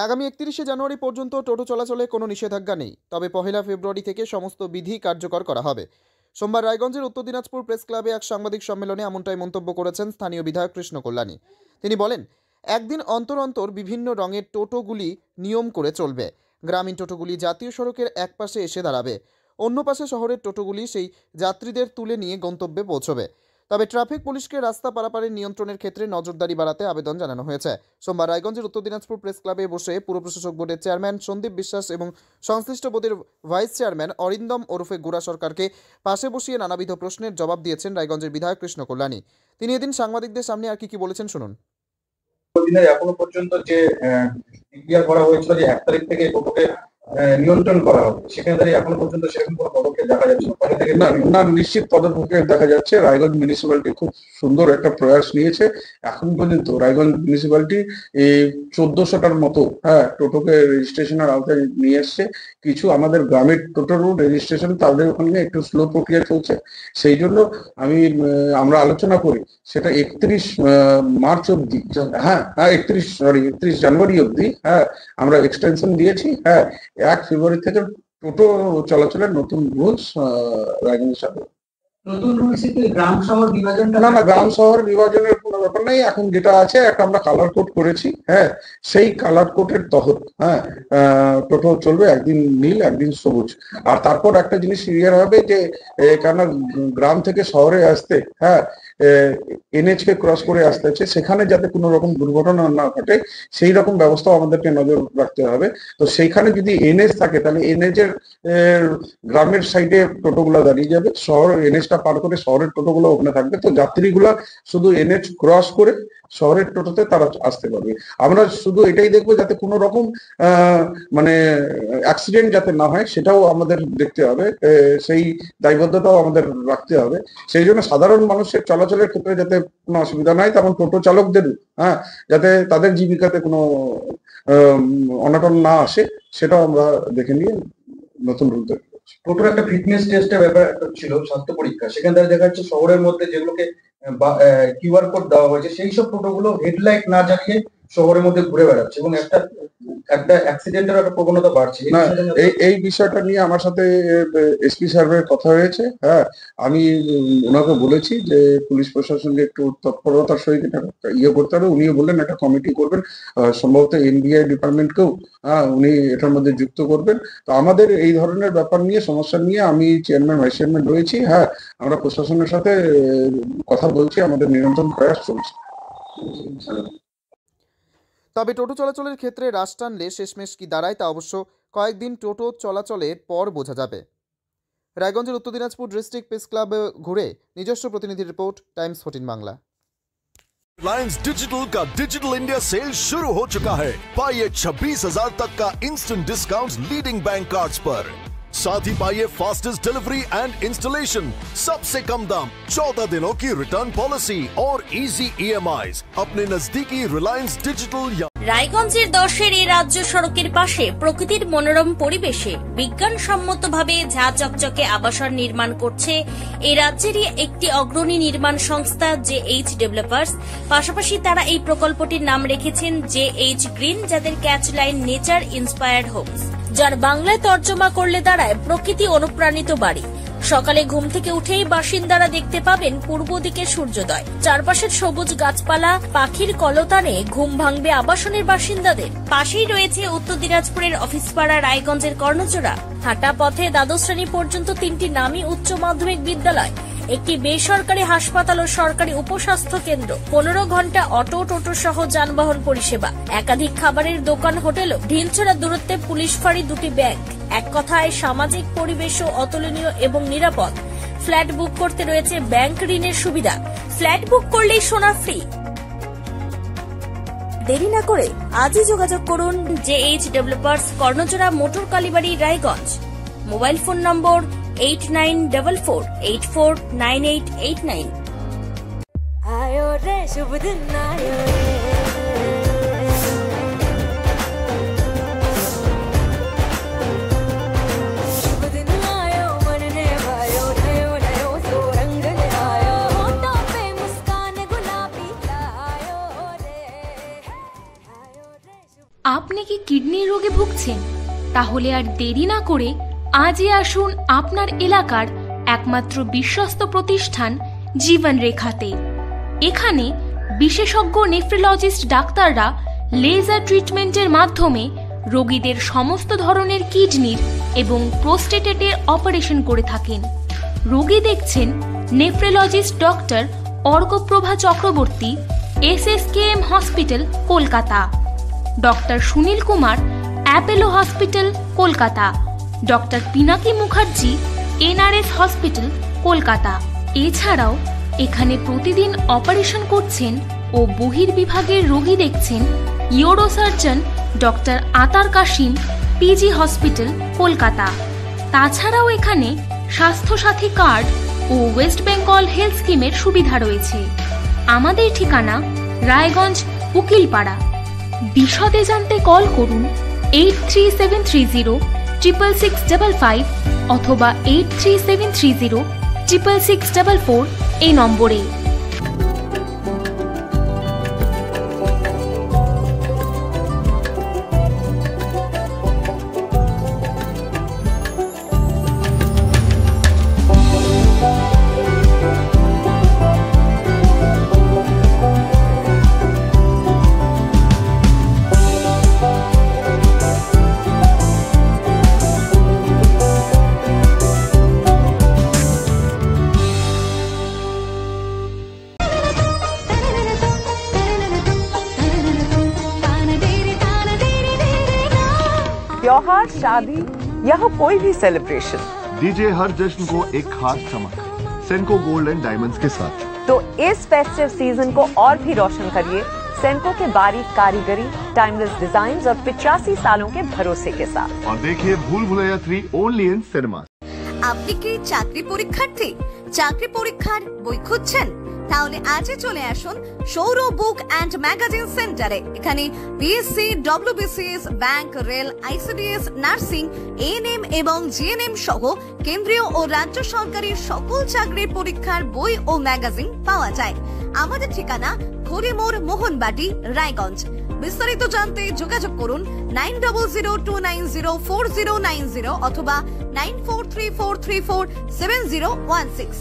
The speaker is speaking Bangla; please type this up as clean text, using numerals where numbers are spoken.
আগামী 31শে জানুয়ারি পর্যন্ত টোটো চলাচলে কোনো নিষেধাজ্ঞা নেই, তবে 1 ফেব্রুয়ারি থেকে সমস্ত বিধি কার্যকর করা হবে। সোমবার রায়গঞ্জের উত্তর দিনাজপুর প্রেস ক্লাবে এক সাংবাদিক সম্মেলনে এমনটাই মন্তব্য করেছেন স্থানীয় বিধায়ক কৃষ্ণ কল্যাণী। তিনি বলেন, একদিন অন্তর অন্তর বিভিন্ন রঙের টোটোগুলি নিয়ম করে চলবে। গ্রামীণ টোটোগুলি জাতীয় সড়কের এক পাশে এসে দাঁড়াবে, অন্য পাশে শহরের টোটোগুলি সেই যাত্রীদের তুলে নিয়ে গন্তব্যে পৌঁছবে। তবে ট্রাফিক পুলিশকে রাস্তা পারাপারের নিয়ন্ত্রণের ক্ষেত্রে নজরদারি বাড়াতে আবেদন জানানো হয়েছে। সোমবার রায়গঞ্জের উত্তর দিনাজপুর প্রেস ক্লাবে বসে পুর প্রশাসক বোর্ডের চেয়ারম্যান সন্দীপ বিশ্বাস এবং সংশ্লিষ্ট বোর্ডের ভাইস চেয়ারম্যান অরিন্দম ওরফে গোড়া সরকারকে পাশে বসিয়ে নানাবিধ প্রশ্নের জবাব দিয়েছেন রায়গঞ্জের বিধায়ক কৃষ্ণ কল্যাণী। তিনি এদিন সাংবাদিকদের সামনে আর কি বলেছেন শুনুন। এখনো পর্যন্ত যে ডিক্লেয়ার করা হয়েছিল যে 1 তারিখ থেকে টোটোকে নিয়ন্ত্রণ করা হবে, সেখানে দাঁড়িয়ে এখনো পর্যন্ত সেরকম কোনো পদক্ষেপ দেখা যাচ্ছে না। নিশ্চিত পদক্ষেপ দেখা যাচ্ছে। রায়গঞ্জ মিউনিসিপ্যালিটি খুব সুন্দর একটা প্রয়াস নিয়েছে। এখন পর্যন্ত রায়গঞ্জ মিউনিসিপ্যালিটি এই 1400টার মতো টোটোকে রেজিস্ট্রেশনের আওতায় নিয়ে এসছে। কিছু আমাদের গ্রামের টোটোর রেজিস্ট্রেশন তাদের ওখানে একটু স্লো প্রক্রিয়া চলছে, সেই জন্য আমরা আলোচনা করি সেটা 31 মার্চ অব্দি, 31 জানুয়ারি অব্দি আমরা এক্সটেনশন দিয়েছি। 1 ফেব্রুয়ারি থেকে টোটো চলাচলের নতুন রুলস রায়গঞ্জের সাথে। নতুন রুলস কি গ্রাম শহর বিভাজনটা? না, গ্রাম শহর বিভাজনের কোনো ব্যাপার নেই। এখন যেটা আছে একটা আমরা কালার কোড করেছি, সেই কালার কোডের তহত টোটো চলবে, একদিন নীল একদিন সবুজ। আর তারপর একটা জিনিস ক্লিয়ার হবে যে কেন গ্রাম থেকে শহরে আসতে NH কে ক্রস করে আসতে হচ্ছে, সেখানে যাতে কোনো রকম দুর্ঘটনা না ঘটে সেই রকম ব্যবস্থাও আমাদেরকে নজর রাখতে হবে। তো সেইখানে যদি NH থাকে তাহলে NH এর গ্রামের সাইডে টোটোগুলো দাঁড়িয়ে যাবে, শহর NH-টা পার করে শহরের টোটোগুলো ওখানে থাকবে। তো যাত্রীগুলা শুধু NH ক্রস করে শহরের টোটোতে তারা আসতে পারবে। আমরা শুধু এটাই দেখবো যাতে কোনো রকম মানে অ্যাক্সিডেন্ট যাতে না হয়, সেটাও আমাদের দেখতে হবে, সেই দায়বদ্ধতাও আমাদের রাখতে হবে। সেই জন্য সাধারণ মানুষের চলাচলের ক্ষেত্রে যাতে কোনো অসুবিধা নাই, তেমন টোটো চালকদেরও যাতে তাদের জীবিকাতে কোনো অনটন না আসে, সেটাও আমরা দেখে নিয়ে নতুন রুল তৈরি করছি। টোটোর একটা ফিটনেস টেস্টের ব্যাপার ছিল, স্বাস্থ্য পরীক্ষা, সেখানে দেখা যাচ্ছে শহরের মধ্যে যেগুলোকে QR কোড দেওয়া হয়েছে সেই সব টোটোগুলো হেডলাইট না জ্বালিয়ে শহরের মধ্যে ঘুরে বেড়াচ্ছে এবং একটা অ্যাক্সিডেন্টের একটা প্রবণতা বাড়ছে। এই বিষয়টা নিয়ে আমার সাথে SP সাহেবের কথা হয়েছে। আমি ওনাকে বলেছি যে পুলিশ প্রশাসনকে একটু তৎপরতার সহিত করতে হবে। উনিও বললেন একটা কমিটি করবেন, সম্ভবত NBI ডিপার্টমেন্টকেও উনি এটার মধ্যে যুক্ত করবেন। তো আমাদের এই ধরনের ব্যাপার নিয়ে সমস্যা নিয়ে আমি চেয়ারম্যান ভাইস চেয়ারম্যান রয়েছি। আমরা প্রশাসনের সাথে কথা বলছি, আমাদের নিরন্তর প্রয়াস চলছে। তবে টোটো চলাচলের ক্ষেত্রে রাশ টানলে শেষমেশ কি দাঁড়ায় তা অবশ্য কয়েকদিন টোটো চলাচলের পর বোঝা যাবে। রায়গঞ্জের উত্তর দিনাজপুর ডিস্ট্রিক্ট প্রেস ক্লাবে ঘুরে নিজস্ব প্রতিনিধি রিपोर्ट टाइम्स 14 बांग्ला। रिलायंस डिजिटल का डिजिटल इंडिया सेल शुरू हो चुका है। पाइए 26,000 तक का instant discount leading bank cards पर। साथ ही पाइए फास्टेस्ट डिलीवरी एंड इंस्टॉलेशन, सबसे कम दाम, 14 दिनों की रिटर्न पॉलिसी और इजी EMIs अपने नजदीकी रिलायंस डिजिटल। রায়গঞ্জের 10-এর এই রাজ্য সড়কের পাশে প্রকৃতির মনোরম পরিবেশে বিজ্ঞানসম্মতভাবে ঝা চকচকে আবাসন নির্মাণ করছে এই রাজ্যেরই একটি অগ্রণী নির্মাণ সংস্থা JH ডেভেলপার্স। পাশাপাশি তারা এই প্রকল্পটির নাম রেখেছেন JH গ্রিন, যাদের catch line nature inspired homes, যার বাংলায় তর্জমা করলে দাঁড়ায় প্রকৃতি অনুপ্রাণিত বাড়ি। সকালে ঘুম থেকে উঠেই বাসিন্দারা দেখতে পাবেন পূর্ব দিকে সূর্যোদয়, চারপাশের সবুজ গাছপালা, পাখির কলতানে ঘুম ভাঙবে আবাসনের বাসিন্দাদের। পাশেই রয়েছে উত্তর দিনাজপুরের অফিসপাড়া রায়গঞ্জের কর্ণজোড়া। হাঁটা পথে দ্বাদশ শ্রেণী পর্যন্ত 3টি নামী উচ্চ মাধ্যমিক বিদ্যালয়, একটি বেসরকারি হাসপাতাল ও সরকারি উপস্বাস্থ্য কেন্দ্র, 15 ঘন্টা অটো টোটো সহ যানবাহন পরিষেবা, একাধিক খাবারের দোকান, হোটেল, ঢিলছড়া দূরত্বে পুলিশ ফাঁড়ি, 2টি ব্যাংক। এক কথায় সামাজিক পরিবেশও অতুলনীয় এবং নিরাপদ। ফ্ল্যাট বুক করতে রয়েছে ব্যাংক ঋণের সুবিধা, ফ্ল্যাট বুক করলেই সোনা ফ্রি। দেরি না করে আজই যোগাযোগ করুন JH developers, Karnajora, motor Kalibari, Raiganj. Mobile phone number 8944849889। आयो रे शुभ दिन आयो रे, शुभ दिन आयो मन ने भायो, नयो नयो सो रंग ले आयो, होठों पे मुस्कान गुलाबी आयो रे, आयो रे। আপনি কি কি কিডনির রোগে ভুগছেন? তাহলে আর দেরি না করে আজই আসুন আপনার এলাকার একমাত্র বিশ্বস্ত প্রতিষ্ঠান জীবন রেখাতে। এখানে বিশেষজ্ঞ নেফ্রোলজিস্ট ডাক্তাররা লেজার ট্রিটমেন্টের মাধ্যমে রোগীদের সমস্ত ধরনের কিডনির এবং প্রোস্টেটেটের অপারেশন করে থাকেন। রোগী দেখছেন nephrologist doctor Arkaprabha Chakraborty, SSKM hospital, Kolkata. Doctor Sunil Kumar, Apollo hospital, Kolkata. Doctor Pinaki Mukherjee, NRS hospital, Kolkata. এছাড়াও এখানে প্রতিদিন অপারেশন করছেন ও বহির্বিভাগের রোগী দেখছেন ইউরোসার্জন ডক্টর আতার কাশিম, PG হসপিটাল, কলকাতা। তাছাড়াও এখানে স্বাস্থ্যসাথী কার্ড ও ওয়েস্ট বেঙ্গল হেলথ স্কিমের সুবিধা রয়েছে। আমাদের ঠিকানা রায়গঞ্জ, উকিলপাড়া। বিশদে জানতে কল করুন 8373066655 অথবা 8373066644 এই নম্বরে। त्योहार, शादी या हो कोई भी सेलिब्रेशन, दीजिए हर जश्न को एक खास चमक सेंको गोल्ड एंड डायमंड्स के साथ। तो इस फेस्टिव सीजन को और भी रोशन करिए सेंको के बारीक कारीगरी, टाइमलेस डिजाइन्स और 85 सालों के भरोसे के साथ। और देखिए भूल भुलैया 3 ओनली इन सिनेमा। আপনি কি চাকরি পরীক্ষার্থী? চাকরি পরীক্ষার বই খুঁজছেন? তাহলে আজই চলে আসুন সৌর বুক অ্যান্ড ম্যাগাজিন সেন্টারে। এখানে BSc, WBCS, bank, rail, ICDS, nursing, ANM এবং GNM সহ কেন্দ্রীয় ও রাজ্য সরকারি সকল চাকরির পরীক্ষার বই ও ম্যাগাজিন পাওয়া যায়। আমাদের ঠিকানা খড়িমোড়, মোহনবাটি, রায়গঞ্জ। বিস্তারিত জানতে যোগাযোগ করুন 9002904090 অথবা 9434347016।